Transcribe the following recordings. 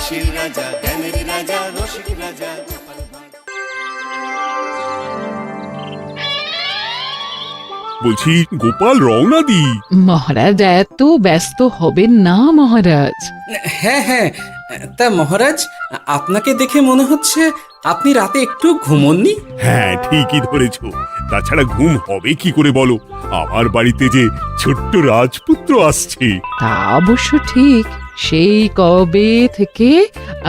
হাসির রাজা, জ্ঞানের রাজা, রসিক রাজা গোপাল ভাঁড়। বলছি গোপাল রওনা দি। মহারাজ এত ব্যস্ত হবেন না মহারাজ। হ্যাঁ হ্যাঁ, তা মহারাজ, আপনাকে দেখে মনে হচ্ছে আপনি রাতে একটু ঘুমোননি। হ্যাঁ ঠিকই ধরেছ, তাছাড়া ঘুম হবে কি করে বলো, আমার বাড়িতে যে ছোট্ট রাজপুত্র আসছে। তা অবশ্য ঠিক, সেই কবে থেকে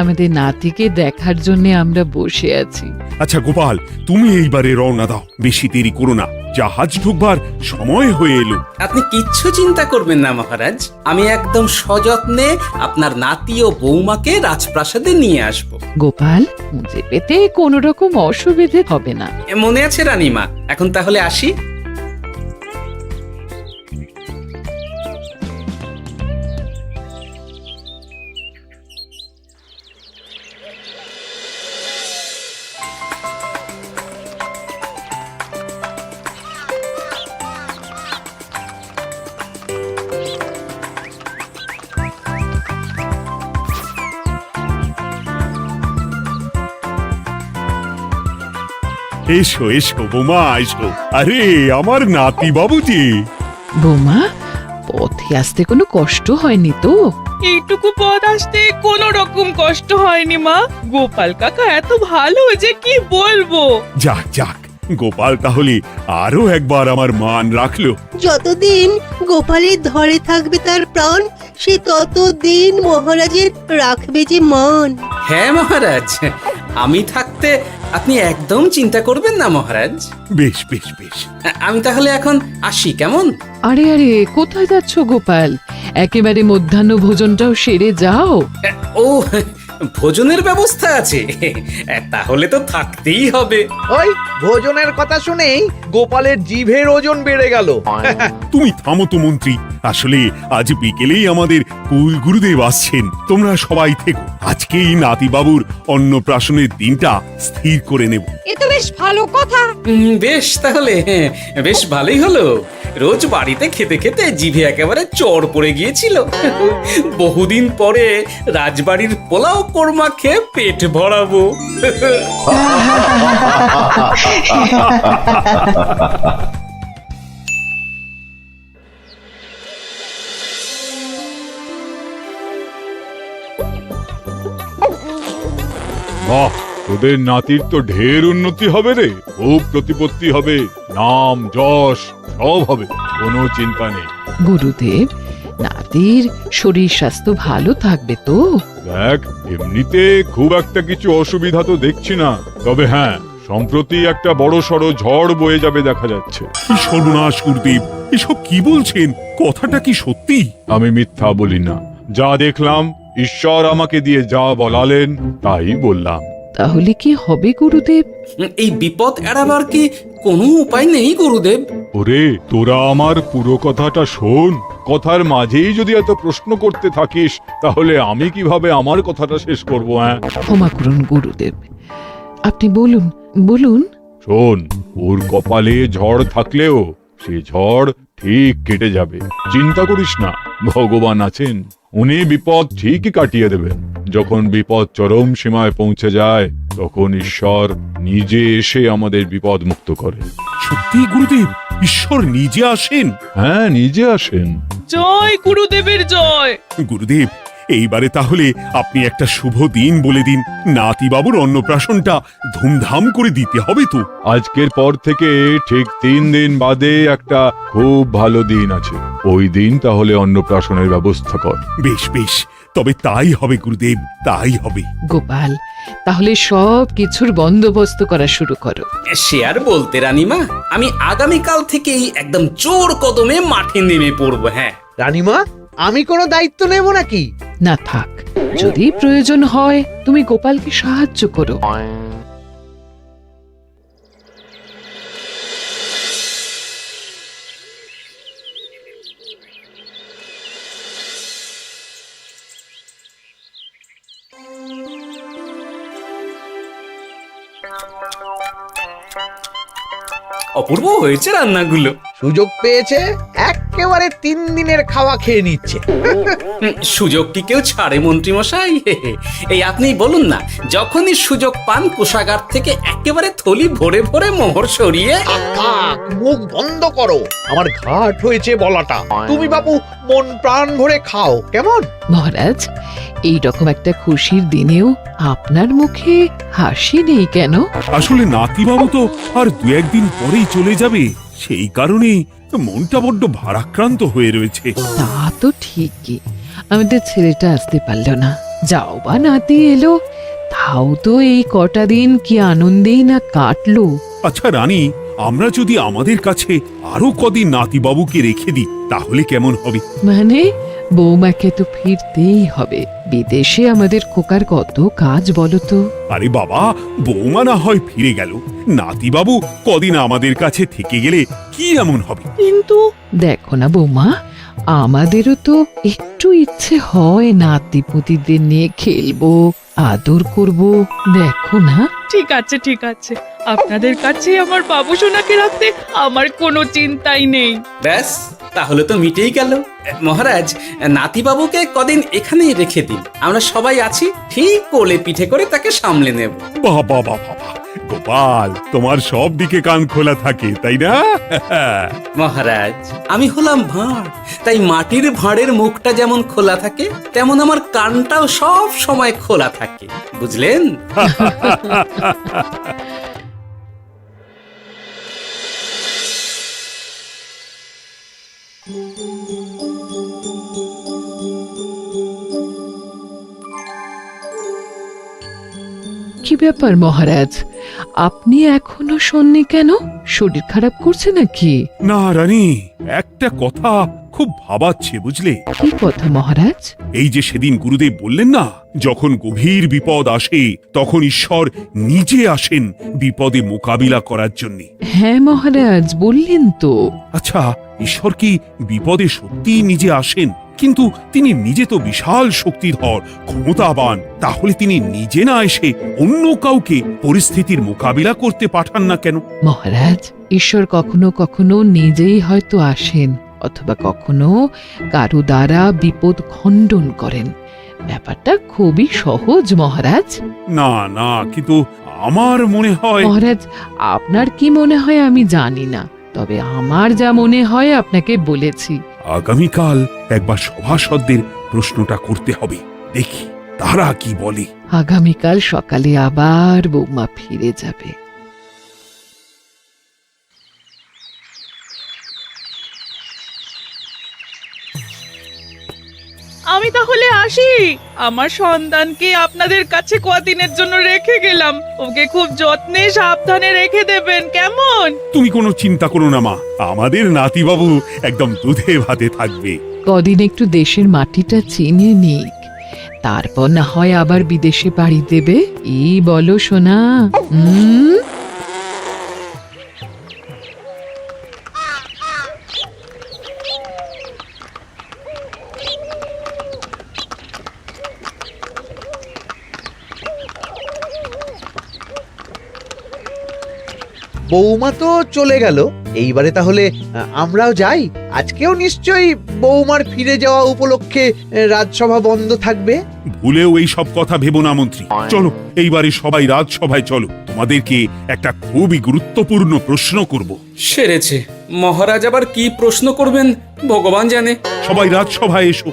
আমাদের নাতিকে দেখার জন্য আমরা বসে আছি। আচ্ছা গোপাল, তুমি এইবারে রওনা দাও, বেশি দেরি করো না, জাহাজ ঢুকবার সময় হয়ে এলো। আপনি কিচ্ছু চিন্তা করবেন না মহারাজ, আমি একদম সযত্নে আপনার নাতি ও বৌমাকে রাজপ্রাসাদে নিয়ে আসব। গোপাল, খুঁজে পেতে কোনো রকম অসুবিধে হবে না। মনে আছে রানীমা? এখন তাহলে আসি। এসো এসো বোমা এসো, আরে আমার নাতি বাবুজি। বৌমা, পথে আসতে কোনো কষ্ট হয়নি তো? এইটুকু পথ আসতে কোনো রকম কষ্ট হয়নি মা। গোপাল কাকা এত ভালো যে কি বলবো। যাক যাক, গোপাল তাহলে আরো একবার আমার মান রাখলো। যতদিন গোপালের ধরে থাকবে তার প্রাণ, সে ততদিন মহারাজের রাখবে যে মান। হ্যাঁ মহারাজ, আমি থাকতে আপনি একদম চিন্তা করবেন না মহারাজ। বেশ বেশ বেশ। আমি তাহলে এখন আসি, কেমন? আরে আরে, কোথায় যাচ্ছ গোপাল? একেবারে মধ্যাহ্ন ভোজনটাও সেরে যাও। ও, ভোজনের ব্যবস্থা আছে, তাহলে তো থাকতেই হবে। ওই ভোজনের কথা শুনেই গোপালের জিভের ওজন বেড়ে গেল। তুমি থামো তো মন্ত্রী, আসলে আজ বিকেলেই আমাদের কুল গুরুদেব আসছেন, তোমরা সবাই থেকো, আজকেই নাতি বাবুর অন্নপ্রাশনের দিনটা স্থির করে নেব। এ তো বেশ ভালো কথা। বেশ তাহলে, বেশ ভালোই হলো। রোজ বাড়িতে খেতে খেতে জিভে একেবারে চড় পড়ে গিয়েছিল। বহুদিন পরে রাজবাড়ির পোলাও কোরমা খেয়ে পেট ভরাবো। বাহ, তোদের নাতির তো ঢের উন্নতি হবে রে, খুব প্রতিপত্তি হবে, নাম যশ সব হবে, কোনো চিন্তা নেই। গুরুদেব, নাতির শরীর স্বাস্থ্য ভালো থাকবে তো? দেখ, এমনিতে খুব একটা কিছু অসুবিধা তো দেখছি না, তবে হ্যাঁ, সম্প্রতি একটা বড় সড়ো ঝড় বয়ে যাবে দেখা যাচ্ছে। কি সর্বনাশ গুরুদেব, এসব কি বলছেন, কথাটা কি সত্যি? আমি মিথ্যা বলি না, যা দেখলাম, ঈশ্বর আমাকে দিয়ে যা বলালেন তাই বললাম। তাহলে কি হবে গুরুদেব? এই বিপদ এড়াবার কি কোনো উপায় নেই গুরুদেব? ওরে, তোরা আমার পুরো কথাটা শোন, কথার মাঝেই যদি এত প্রশ্ন করতে থাকিস তাহলে আমি কিভাবে আমার কথাটা শেষ করব? হ্যাঁ, ক্ষমা করুন গুরুদেব, আপনি বলুন বলুন। শোন, ওর কপালে ঝড় থাকলেও সে ঝড় ঠিক কেটে যাবে, চিন্তা করিস না, ভগবান আছেন, উনি বিপদ ঠিকই কাটিয়ে দেবেন। যখন বিপদ চরম সীমায় পৌঁছে যায় তখন ঈশ্বর নিজে এসে আমাদের বিপদ মুক্ত করে। সত্যি গুরুদেব, ঈশ্বর নিজে আসেন? হ্যাঁ, নিজে আসেন। জয় গুরুদেবের জয়। গুরুদেব, এইবারে তাহলে আপনি একটা শুভ দিন বলে দিন, নাতি বাবুর অন্নপ্রাশনটা ধুমধাম করে দিতে হবে তো। আজকের পর থেকে ঠিক 3 দিন বাদে একটা খুব ভালো দিন আছে, ওই দিন তাহলে অন্নপ্রাশনের ব্যবস্থা কর। বেশ বেশ, তবে তাই হবে গুরুদেব, তাই হবে। গোপাল, তাহলে সব কিছুর বন্দোবস্ত করা শুরু করো। সে আর বলতে রানীমা, আমি আগামীকাল থেকেই একদম জোর কদমে মাঠে নেমে পড়বো। হ্যাঁ রানীমা, আমি কোনো দায়িত্ব নেব নাকি? না থাক, যদি প্রয়োজন হয় তুমি গোপালকে সাহায্য করো। অপূর্ব হয়েছে রান্নাগুলো। সুযোগ পেয়েছে, এক একেবারে 3 দিনের খাওয়া খেয়ে নিচ্ছে। সুযোগ কি কেউ ছাড়ে মন্ত্রী মশাই? এই আপনিই বলুন না, যখনই সুযোগ পান কোষাগার থেকে একেবারে থলি ভরে ভরে মোহর সরিয়ে। থাক, মুখ বন্ধ করো, আমার ঘাট হয়েছে বলাটা। তুমি বাবু মন প্রাণ ভরে খাও, কেমন? মহারাজ, এই রকম একটা খুশির দিনেও আপনার মুখে হাসি নেই কেন? আসলে নাতিবাবু তো আর 2-1 দিন পরেই চলে যাবে, সেই কারণেই মনটা বড্ড ভারাক্রান্ত হয়ে রয়েছে। তা তো ঠিকই, আমাদের ছেলেটা আসতে পারলো না, যাও বা নাতি এলো, তাও তো এই কটা দিন কি আনন্দেই না কাটলো। আচ্ছা রানী, আমরা যদি আমাদের কাছে আরো কদিন নাতিবাবুকে রেখে দিই তাহলে কেমন হবে? মানে বৌমাকে তো ফিরতেই হবে, বিদেশে আমাদের খোকার কত কাজ বলো তো। আরে বাবা, বৌমা না হয় ফিরে গেল, নাতিবাবু কদিন আমাদের কাছে থেকে গেলে কি এমন হবে? কিন্তু দেখো না বৌমা, আমাদেরও তো একটু ইচ্ছে হয় নাতিপুতিদের নিয়ে খেলবো, আদর করব, দেখো না। ঠিক আছে ঠিক আছে, আপনাদের কাছে আমার বাবু সোনাকে রাখতে আমার কোনো চিন্তাই নেই। ব্যাস, তাহলে তো মিটেই গেল। মহারাজ, নাতিবাবুকে কদিন এখানেই রেখে দিন, আমরা সবাই আছি, ঠিক কোলে পিঠে করে তাকে সামলে নেব। বাবা বাবা, গোপাল তোমার সব দিকে কান খোলা থাকে তাই না? মহারাজ, আমি হলাম ভাঁড়, তাই মাটির ভাঁড়ের মুখটা যেমন খোলা থাকে তেমন আমার কানটাও সব সময় খোলা থাকে, বুঝলেন? কি ব্যাপার মহারাজ, আপনি এখনো শোননি কেন? শরীর খারাপ করছে নাকি? না রানী, একটা কথা খুব ভাবাচ্ছে বুঝলে। কি কথা মহারাজ? এই যে সেদিন গুরুদেব বললেন না, যখন গভীর বিপদ আসে তখন ঈশ্বর নিজে আসেন বিপদে মোকাবিলা করার জন্য। হ্যাঁ মহারাজ, বললেন তো। আচ্ছা, ঈশ্বর কি বিপদে সত্যিই নিজে আসেন? কিন্তু তিনি নিজে তো বিশাল শক্তিধর, ক্ষমতাবান, তাহলে তিনি নিজে না এসে অন্য কাউকে পরিস্থিতির মোকাবিলা করতে পাঠান না কেন? মহারাজ, ঈশ্বর কখনো কখনো নিজেই হয়তো আসেন, অথবা কখনো কারো দ্বারা বিপদ খণ্ডন করেন। ব্যাপারটা খুবই সহজ মহারাজ। না না, কিন্তু আমার মনে হয়। মহারাজ, আপনার কি মনে হয় আমি জানি না, তবে আমার যা মনে হয় আপনাকে বলেছি। আগামীকাল একবার সভাসদদের প্রশ্নটা করতে হবে, দেখি তারা কি বলে। আগামীকাল সকালে আবার বৌমা ফিরে যাবে। আমি তাহলে আসি, আমার সন্তানকে আপনাদের কাছে কদিনের জন্য রেখে গেলাম, ওকে খুব যত্নে সাবধানে রেখে দেবেন, কেমন? তুমি কোনো চিন্তা করো না মা, আমাদের নাতিবাবু একদম দুধে ভাতে থাকবে। কদিন একটু দেশের মাটিটা চিনে নিক, তারপর না হয় আবার বিদেশে পাড়ি দেবে। এই বলো সোনা। বৌমা তো চলে গেল, এইবারে তাহলে আমরাও যাই। আজকেও নিশ্চয়ই বৌমার ফিরে যাওয়া উপলক্ষে রাজসভা বন্ধ থাকবে। ভুলেও এই সব কথা ভেবো না মন্ত্রী, চলো এইবারে সবাই রাজসভায় চলো, তোমাদেরকে একটা খুবই গুরুত্বপূর্ণ প্রশ্ন করব। সেরেছে, মহারাজ আবার কি প্রশ্ন করবেন ভগবান জানে। সবাই রাজসভায় এসো।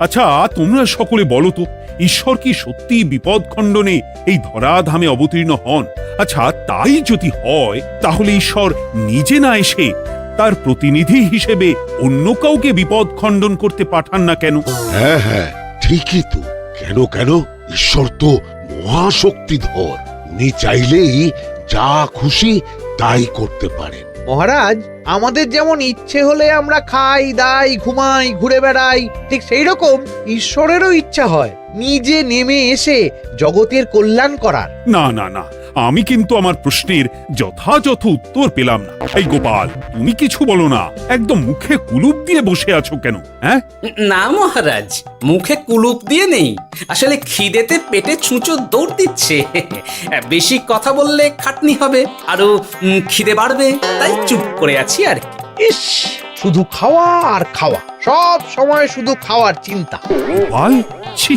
আচ্ছা, তোমরা সকলে বলো তো, ঈশ্বর কি সত্যি বিপদ খণ্ডনে এই ধরাধামে অবতীর্ণ হন? আচ্ছা, তাই যদি হয় তাহলে ঈশ্বর নিজে না এসে তার প্রতিনিধি হিসেবে অন্য কাউকে বিপদ খণ্ডন করতে পাঠান না কেন? হ্যাঁ হ্যাঁ, ঠিকই তো। কেন কেন, ঈশ্বর তো মহাশক্তিধর, উনি চাইলেই যা খুশি তাই করতে পারেন। মহারাজ, আমাদের যেমন ইচ্ছে হলে আমরা খাই দাই ঘুমাই ঘুরে বেড়াই, ঠিক সেই রকম ঈশ্বরেরও ইচ্ছা হয় নিজে নেমে এসে জগতের কল্যাণ করার। না না না, আমি কিন্তু আমার প্রশ্নের যথাযথ উত্তর পেলাম না। এই গোপাল, তুমি কিছু বলো না, একদম মুখে কুলুপ দিয়ে বসে আছো কেন? হ্যাঁ, না মহারাজ, মুখে কুলুপ দিয়ে নেই, আসলে খিদেতে পেটে ছুঁচো দৌড় দিচ্ছে। বেশি কথা বললে খাটনি হবে, আরো খিদে বাড়বে, তাই চুপ করে আছি আর কি। ইস, শুধু খাওয়া আর খাওয়া, সব সময় শুধু খাওয়ার চিন্তা। গোপাল, ছি,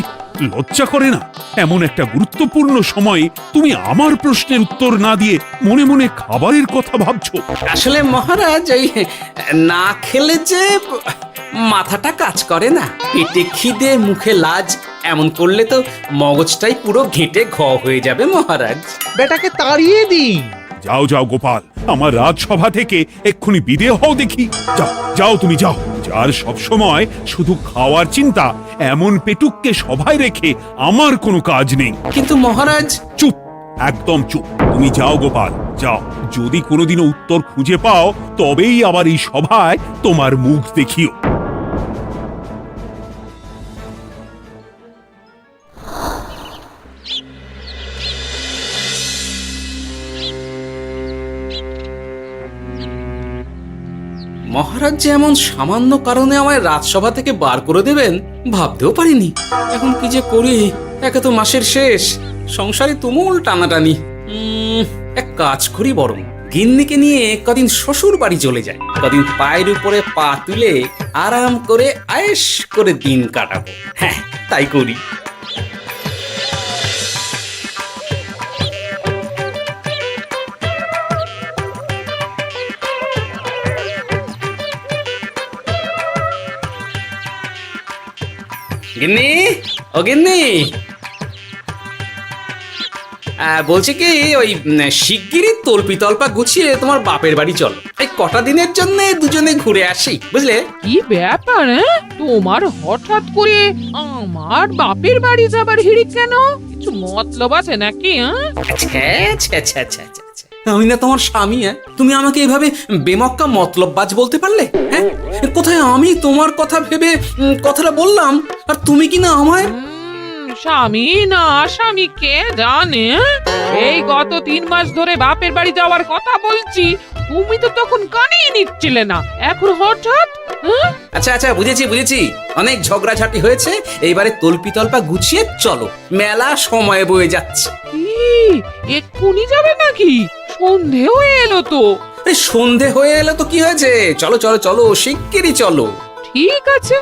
লজ্জা করে না? এমন একটা গুরুত্বপূর্ণ সময়ে তুমি আমার প্রশ্নের উত্তর না দিয়ে মনে মনে খাবারের কথা ভাবছো। আসলে মহারাজ, ওই না খেলে যে মাথাটা কাজ করে না, পেটে খিদে মুখে লাজ, এমন করলে তো মগজটাই পুরো ঘেঁটে ঘ হয়ে যাবে মহারাজ। বেটাকে তাড়িয়ে দিন। যাও যাও গোপাল, আমার রাজসভা থেকে এক্ষুনি বিদেয় হও দেখি। যাও যাও, তুমি যাও। যার সব সময় শুধু খাওয়ার চিন্তা, এমন পেটুককে সভায় রেখে আমার কোনো কাজ নেই। কিন্তু মহারাজ, চুপ, একদম চুপ। তুমি যাও গোপাল, যাও। যদি কোনোদিনও উত্তর খুঁজে পাও, তবেই আবার এই সভায় তোমার মুখ দেখিও। মহারাজ যে এমন সামান্য কারণে আমায় রাজসভা থেকে বার করে দেবেন ভাবতেও পারিনি। এখন কি যে করি, একে তো মাসের শেষ, সংসারে তুমুল টানাটানি। এক কাজ করি বরং, গিন্নিকে নিয়ে কদিন শ্বশুর বাড়ি চলে যায়, কদিন পায়ের উপরে পা তুলে আরাম করে আয়েশ করে দিন কাটাবো। হ্যাঁ, তাই করি। গিন্নি, ও গিন্নি, বলছি কি, ওই শিগগিরই তল্পি তল্পা গুছিয়ে তোমার বাপের বাড়ি চলো। এই কটা দিনের জন্য দুজনে ঘুরে আসি, বুঝলে? কি ব্যাপার? তোমার হঠাৎ করে আমার বাপের বাড়ি যাবার হিড়িক কেন? কিছু মতলব আছে নাকি? আমি না তোমার স্বামী? তুমি আমাকে এভাবে বেমক্কা মতলববাজ বলতে পারলে? হ্যাঁ, কোথায় আমি তোমার কথা ভেবে কথাটা বললাম, আর তুমি কি না আমায় স্বামী না স্বামী কে জানে? এই গত 3 মাস ধরে বাপের বাড়ি যাওয়ার কথা বলছি, তুমি তো তখন কানেই নিচ্ছিলে না, এখন হঠাৎ? আচ্ছা আচ্ছা, বুঝেছি বুঝেছি, অনেক ঝগড়াঝাটি হয়েছে, এইবারে তল্পি তল্পা গুছিয়ে চলো, মেলা সময় বয়ে যাচ্ছে। কি এক্ষুনি যাবে নাকি? সন্ধে হয়ে এলো তো। সন্ধে হয়ে এলো তো কি হয়েছে, চলো চলো চলো, শিগগিরই চলো। ঠিক আছে,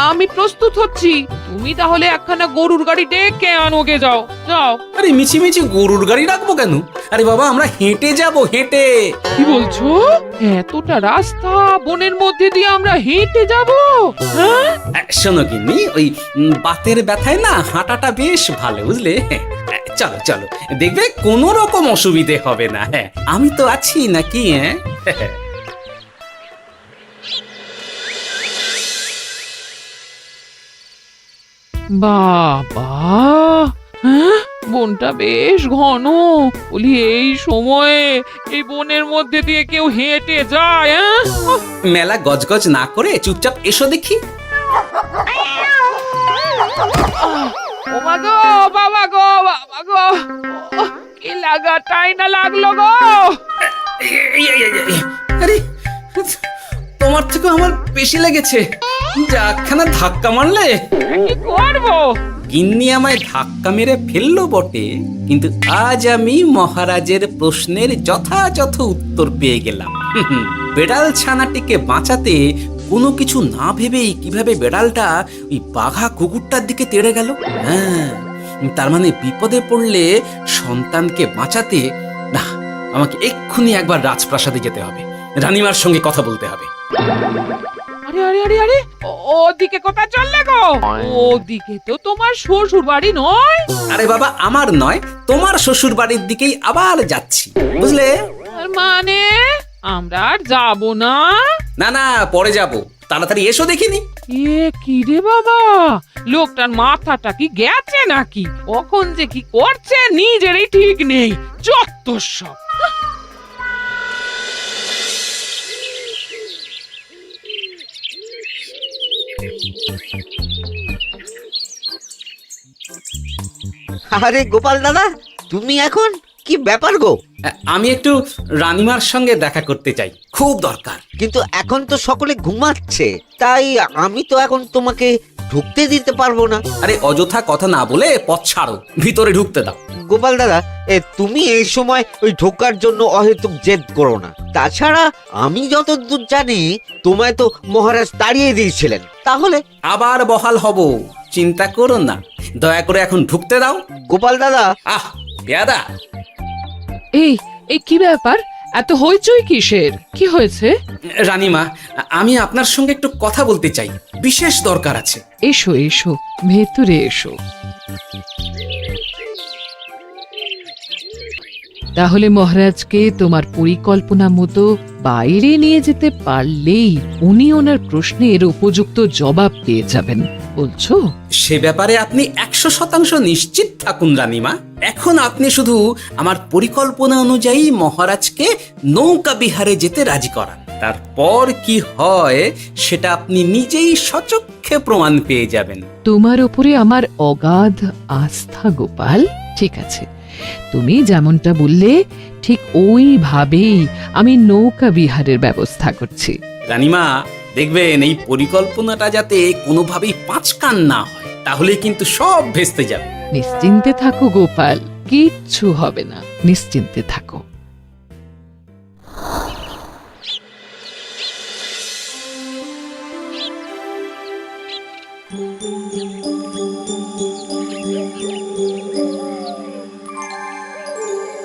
আমি প্রস্তুত হচ্ছি, তুমি তাহলে একখানা গরুর গাড়ি ডেকে আনোগে, যাও যাও। আরে মিছিমিছি গরুর গাড়ি রাখবো কেন? আরে বাবা, আমরা হেঁটে যাব, হেঁটে। কি বলছো? এতটা রাস্তা বনের মধ্যে দিয়ে আমরা হেঁটে যাব? শোনো গিন্নি, ওই বাতের ব্যথায় না হাঁটাটা বেশ ভালো, বুঝলে? চলো চলো, দেখবে কোনো রকম অসুবিধে হবে না। হ্যাঁ, আমি তো আছি নাকি? হ্যাঁ, বাবা, বনটা বেশ ঘন, বলি এই সময়ে এই বনের মধ্যে দিয়ে কেউ হেঁটে যায়? মেলা গজগজ না করে চুপচাপ এসো দেখি। ও মা গো, বাবা গো, বাবা গো, কি লাগাটাই না লাগলো গো। আরে, তোমার থেকে আমার বেশি লেগেছে, যাখানা ধাক্কা মারলে। কি করবো? গিন্নি আমায় ধাক্কা মেরে ফেললো বটে, কিন্তু আজ আমি মহারাজের প্রশ্নের যথাযথ উত্তর পেয়ে গেলাম। বেড়াল ছানাটিকে বাঁচাতে কোনো কিছু না ভেবেই কিভাবে বেড়ালটা ওই বাঘা কুকুরটার দিকে তেড়ে গেল। হ্যাঁ, তার মানে বিপদে পড়লে সন্তানকে বাঁচাতে না, আমাকে এক্ষুনি একবার রাজপ্রাসাদে যেতে হবে, রানীমার সঙ্গে কথা বলতে হবে। আরে আরে আরে আরে, ওদিকে কোথায় চললে গো? ওদিকে তো তোমার শ্বশুর বাড়ি নয়? আরে বাবা, আমার নয়, তোমার শ্বশুর বাড়ির দিকেই আবার যাচ্ছি, বুঝলে? মানে আমরা আর যাবো না? না না, পরে যাব, তাড়াতাড়ি এসো দেখিনি। এ কি রে বাবা, লোকটার মাথাটা কি গেছে নাকি? কখন যে কি করছে নিজেরই ঠিক নেই, যত সব। আরে গোপাল দাদা, তুমি এখন কি ব্যাপার গো? আমি একটু রানিমার সঙ্গে দেখা করতে চাই, খুব দরকার। কিন্তু এখন তো সকলে ঘুমাচ্ছে, তাই আমি তো এখন তোমাকে ঢুকতে দিতে পারবো না। আরে অযথা কথা না বলে পথ ছাড়ো, ভিতরে ঢুকতে দাও। গোপাল দাদা, তুমি এই সময় ওই ঢোকার জন্য অহেতুক জেদ করো না। তাছাড়া আমি যতদূর জানি তোমায় তো মহারাজ তাড়িয়ে দিয়েছিলেন, তাহলে আবার বহাল হব, চিন্তা করো না। দয়া করে এখন ঢুকতে দাও। গোপাল দাদা। আহ পেয়াদা, এই এই কি ব্যাপার? এত হইচই কিসের? কি হয়েছে? রানীমা, আমি আপনার সঙ্গে একটু কথা বলতে চাই, বিশেষ দরকার আছে। এসো এসো, ভেতরে এসো। তাহলে মহারাজকে তোমার পরিকল্পনা মতো বাইরে নিয়ে যেতে পারলেই উনি ওনার প্রশ্নের উপযুক্ত জবাব পেয়ে যাবেন, বলছো? সে ব্যাপারে আপনি 100% নিশ্চিত থাকুন রানীমা। এখন আপনি শুধু আমার পরিকল্পনা অনুযায়ী মহারাজকে নৌকা বিহারে যেতে রাজি করান। তারপর কি হয় সেটা আপনি নিজেই সচক্ষে প্রমাণ পেয়ে যাবেন। তোমার উপরে আমার অগাধ আস্থা গোপাল। ঠিক আছে, তুমি যেমনটা বললে ঠিক ওইভাবেই আমি নৌকা বিহারের ব্যবস্থা করছি। রানীমা, দেখবেন এই পরিকল্পনাটা যাতে কোনোভাবেই পাঁচকান না হয়, তাহলে কিন্তু সব ভেস্তে যাবে। নিশ্চিন্তে থাকো গোপাল, কিচ্ছু হবে না, নিশ্চিন্তে থাকো।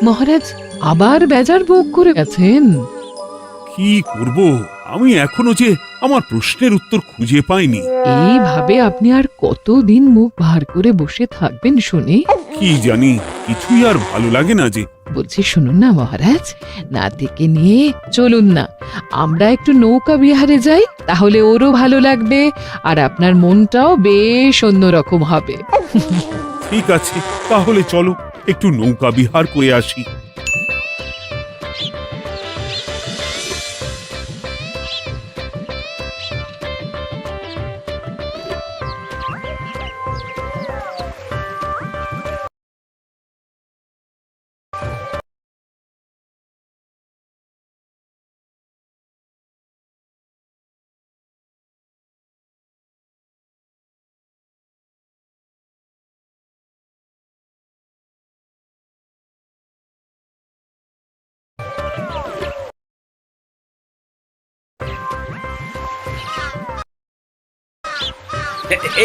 মহারাজ আবার বেজার ভোগ করে গেছেন। কি করব? আমি এখনো যে আমার প্রশ্নের উত্তর খুঁজে পাইনি। এইভাবে আপনি আর কতদিন মুখ ভার করে বসে থাকবেন শুনি? কি জানি, কিছুই আর ভালো লাগে না যে। বলছি শুনুন না মহারাজ, নাতিকে নিয়ে চলুন না, আমরা একটু নৌকা বিহারে যাই, তাহলে ওরও ভালো লাগবে আর আপনার মনটাও বেশ অন্যরকম হবে। ঠিক আছে, তাহলে চলো একটু নৌকা বিহার করে আসি।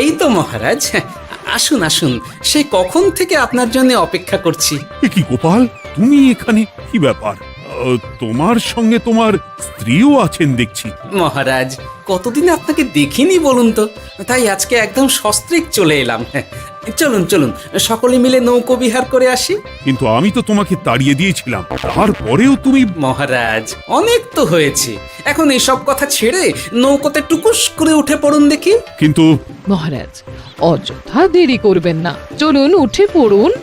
এই তো মহারাজ, আসুন আসুন, সে কখন থেকে আপনার জন্য অপেক্ষা করছি। এ কি গোপাল, তুমি এখানে? কি ব্যাপার? তোমার সঙ্গে তোমার স্ত্রীও আছেন দেখছি। মহারাজ, কতদিন আপনাকে দেখিনি বলুন তো, তাই আজকে একদম সস্ত্রীক চলে এলাম। চলুন চলুন, সকলে মিলে নৌকো বিহার করে আসি। কিন্তু আমি তো তোমাকে তাড়িয়ে দিয়েছিলাম, তারপরেও তুমি। মহারাজ, অনেক তো হয়েছে, এখন এসব কথা ছেড়ে নৌকোতে টুকুস করে উঠে পড়ুন দেখি। কিন্তু মহারাজ অযথা দেরি করবেন না, চলুন উঠে পড়ুন।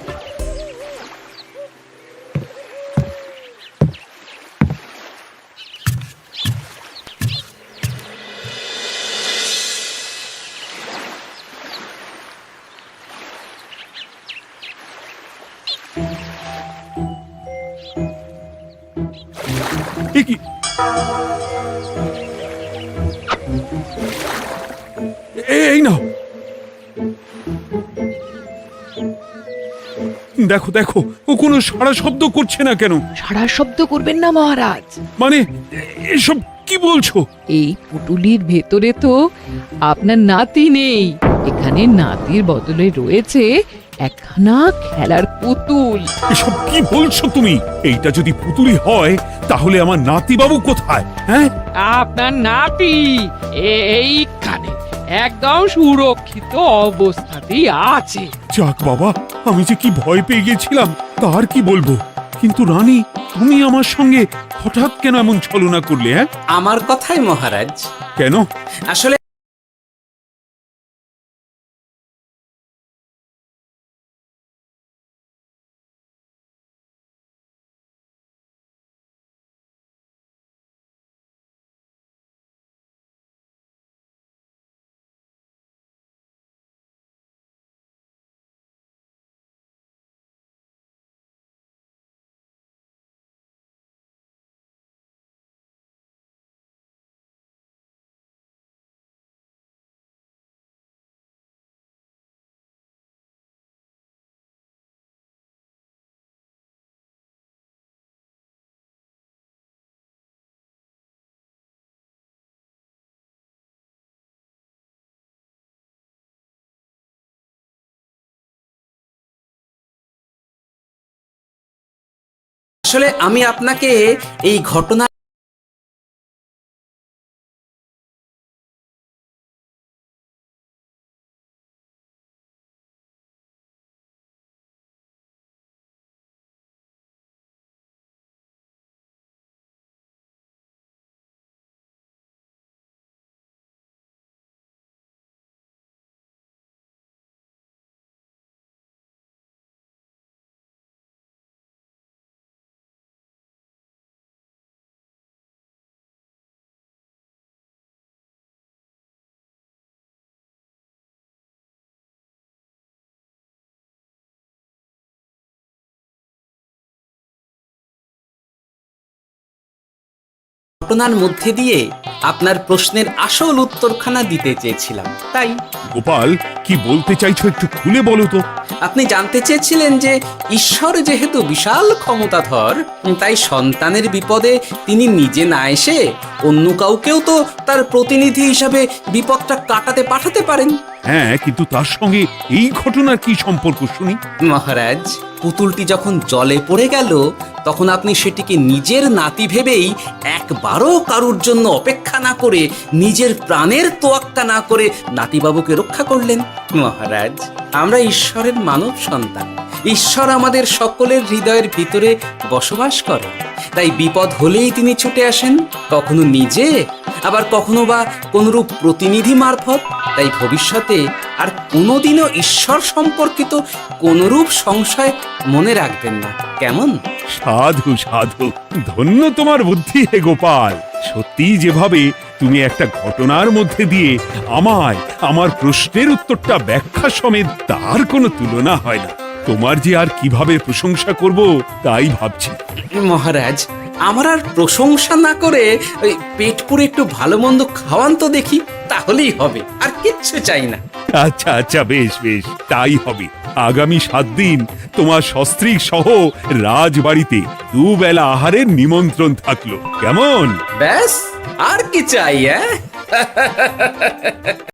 এ কি? এই নাও, দেখো দেখো, ও কোনো সাড়া শব্দ করছে না কেন? সারা শব্দ করবেন না মহারাজ। মানে এসব কি বলছো? এই পুটুলির ভেতরে তো আপনার নাতি নেই, এখানে নাতির বদলে রয়েছে একখানা খেলার পুতুল। এসব কি বলছো তুমি? এইটা যদি পুতুলি হয় তাহলে আমার নাতিবাবু কোথায়? হ্যাঁ, আপনার নাতি এইখানে একদম সুরক্ষিত অবস্থাতেই আছে। যাক বাবা, আমি যে কি ভয় পেয়ে গেছিলাম তার কি বলবো। কিন্তু রানী, তুমি আমার সঙ্গে হঠাৎ কেন এমন ছলনা করলে? হ্যাঁ, আমার কথাই মহারাজ, কেন? আসলে আসলে আমি আপনাকে এই ঘটনা ঘটনার মধ্যে দিয়ে আপনার প্রশ্নের আসল উত্তরখানা দিতে চেয়েছিলাম। তাই গোপাল, কি বলতে চাইছো একটু খুলে বলো তো। আপনি জানতে চেয়েছিলেন যে ঈশ্বর যেহেতু বিশাল ক্ষমতাধর, তাই সন্তানের বিপদে তিনি নিজে না এসে অন্য কাউকেও তো তার প্রতিনিধি হিসাবে বিপদটা কাটাতে পাঠাতে পারেন। হ্যাঁ, কিন্তু তার সঙ্গে এই ঘটনার কি সম্পর্ক শুনি? মহারাজ, পুতুলটি যখন জলে পড়ে গেল তখন আপনি সেটিকে নিজের নাতি ভেবেই একবারও কারুর জন্য অপেক্ষা না করে নিজের প্রাণের তোয়াক্কা না করে নাতিবাবুকে রক্ষা করলেন। মহারাজ, আমরা ঈশ্বরের মানব সন্তান। ঈশ্বর আমাদের সকলের হৃদয়ের ভিতরে বসবাস করে, তাই বিপদ হলেই তিনি ছুটে আসেন, কখনো নিজে, আবার কখনো বা কোনরূপ প্রতিনিধি মারফত। তাই ভবিষ্যতে আর কোনোদিনও ঈশ্বর সম্পর্কিত কোনরূপ সংশয় মনে রাখবেন না, কেমন? সাধু সাধু, ধন্য তোমার বুদ্ধি হে গোপাল। সত্যি যেভাবে তুমি একটা ঘটনার মধ্যে দিয়ে আমায় আমার প্রশ্নের উত্তরটা ব্যাখ্যা সমেত, তার কোনো তুলনা হয় না। তোমার যে আর কিভাবে প্রশংসা করব তাই ভাবছি। মহারাজ, আমার আর প্রশংসা না করে ওই পেট পুরে একটু ভালো মন্দ খাওয়ান তো দেখি, তাহলেই হবে, আর কিচ্ছু চাই না। আচ্ছা আচ্ছা, বেশ বেশ, তাই হবে। আগামী 7 দিন তোমার সস্ত্রীক সহ রাজবাড়িতে দুবেলা আহারের নিমন্ত্রণ থাকলো, কেমন? ব্যাস, আর কি চাই?